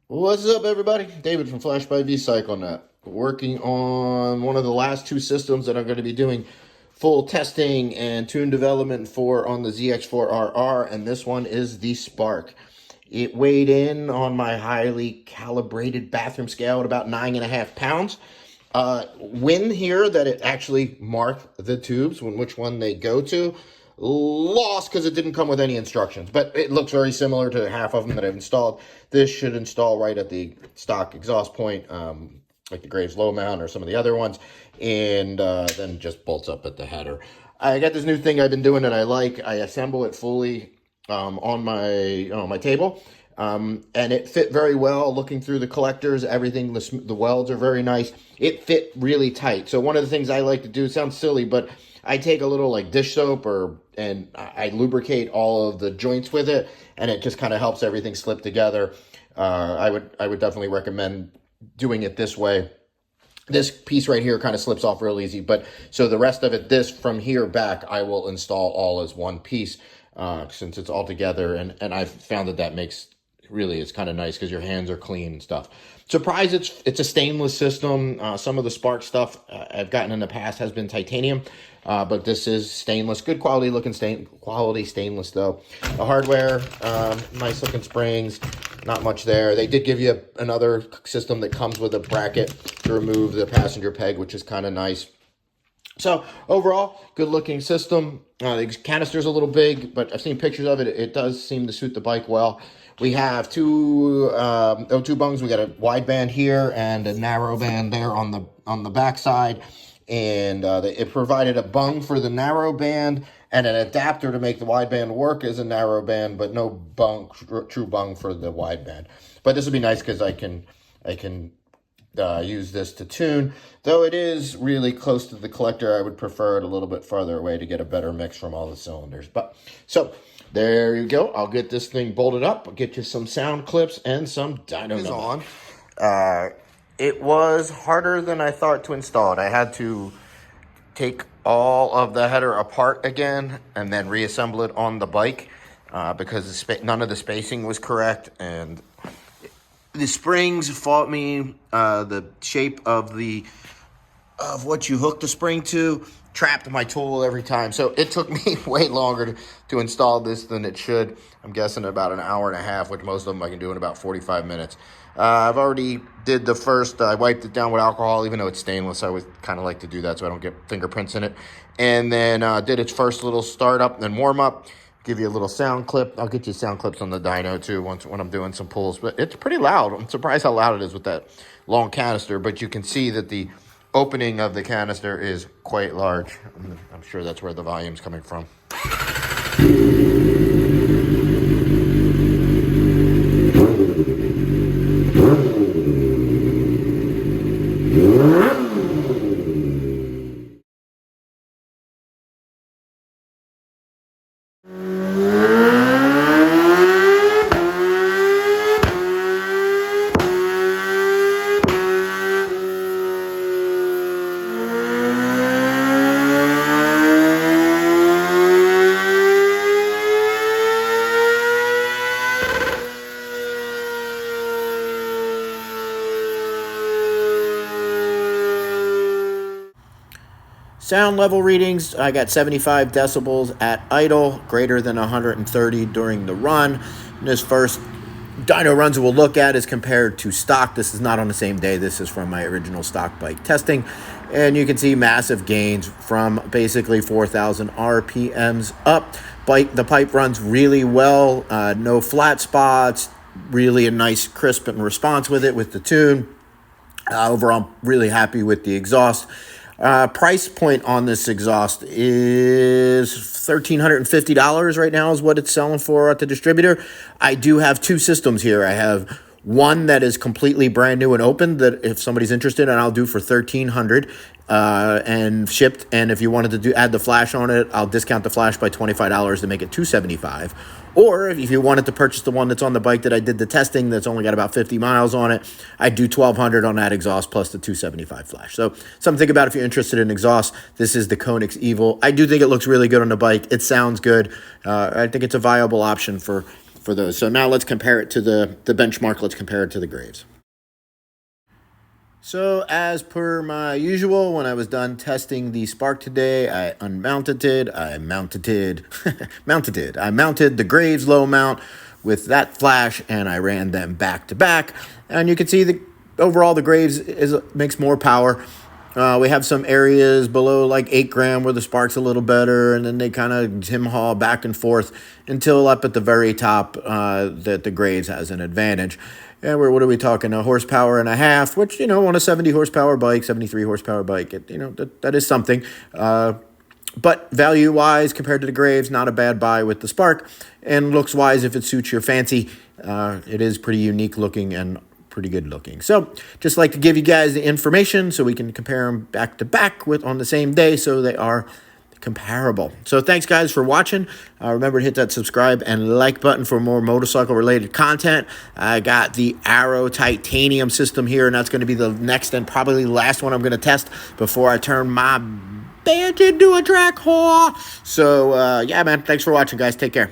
What's up, everybody? David from Flash by VCycleNet, working on one of the last two systems that I'm going to be doing full testing and tune development for on the ZX4RR, and this one is the Spark. It weighed in on my highly calibrated bathroom scale at about 9.5 pounds. When here that it actually marked the tubes, which one they go to. Lost because it didn't come with any instructions, but it looks very similar to half of them that I've installed. This should install right at the stock exhaust point, like the Graves low mount or some of the other ones, and then just bolts up at the header. I got this new thing I've been doing that I like. I assemble it fully on my table, and it fit very well. Looking through the collectors, everything, the welds are very nice. It fit really tight. So one of the things I like to do, sounds silly, but I take a little like dish soap and I lubricate all of the joints with it, and it just kind of helps everything slip together. I would definitely recommend doing it this way. This piece right here kind of slips off real easy, but so the rest of it, this from here back, I will install all as one piece since it's all together, and I've found that makes really, it's kind of nice because your hands are clean and stuff. Surprised it's a stainless system. Some of the Spark stuff I've gotten in the past has been titanium, but this is stainless. Good quality looking quality stainless though. The hardware, nice looking springs, not much there. They did give you another system that comes with a bracket to remove the passenger peg, which is kind of nice. So overall, good looking system. The canister's a little big, but I've seen pictures of it. It does seem to suit the bike well. We have two O2 bungs. We got a wide band here and a narrow band there on the back side. And it provided a bung for the narrow band and an adapter to make the wide band work as a narrow band, but no bung, true bung for the wide band. But this would be nice because I can use this to tune. Though it is really close to the collector, I would prefer it a little bit farther away to get a better mix from all the cylinders. But so there you go. I'll get this thing bolted up. I'll get you some sound clips and some dyno on. It was harder than I thought to install it. I had to take all of the header apart again and then reassemble it on the bike because none of the spacing was correct, and the springs fought me. The shape of what you hook the spring to trapped my tool every time. So it took me way longer to install this than it should. I'm guessing about an hour and a half, which most of them I can do in about 45 minutes. I've already did the first, I wiped it down with alcohol, even though it's stainless. I would kind of like to do that so I don't get fingerprints in it. And then did its first little startup and warm up. Give you a little sound clip. I'll get you sound clips on the dyno too when I'm doing some pulls. But it's pretty loud. I'm surprised how loud it is with that long canister. But you can see that the opening of the canister is quite large. I'm sure that's where the volume's coming from. Sound level readings, I got 75 decibels at idle, greater than 130 during the run. And this first dyno runs we'll look at is compared to stock. This is not on the same day. This is from my original stock bike testing. And you can see massive gains from basically 4,000 RPMs up. The pipe runs really well, no flat spots, really a nice crisp and response with it with the tune. Overall, I'm really happy with the exhaust. Price point on this exhaust is $1,350 right now is what it's selling for at the distributor. I do have two systems here. I have one that is completely brand new and open that if somebody's interested, and I'll do for $1,300 and shipped. And if you wanted to add the flash on it, I'll discount the flash by $25 to make it $275. Or if you wanted to purchase the one that's on the bike that I did the testing that's only got about 50 miles on it, I'd do $1,200 on that exhaust plus the $275 flash. So something to think about if you're interested in exhaust. This is the Koenig's Evil. I do think it looks really good on the bike. It sounds good. I think it's a viable option for for those. So now let's compare it to the benchmark. Let's compare it to the Graves. So as per my usual, when I was done testing the Spark today, I unmounted it. I mounted the Graves low mount with that flash, and I ran them back to back. And you can see the overall the Graves makes more power. We have some areas below like 8 gram where the Spark's a little better, and then they kind of haul back and forth until up at the very top that the Graves has an advantage. And what are we talking? A horsepower and a half, which, on a 70 horsepower bike, 73 horsepower bike, that is something. But value-wise, compared to the Graves, not a bad buy with the Spark. And looks-wise, if it suits your fancy, it is pretty unique looking and pretty good looking. So just like to give you guys the information so we can compare them back to back on the same day so they are comparable. So thanks guys for watching. Remember to hit that subscribe and like button for more motorcycle related content. I got the Arrow titanium system here, and that's going to be the next and probably last one I'm going to test before I turn my bench into a track whore. So yeah, man, thanks for watching guys. Take care.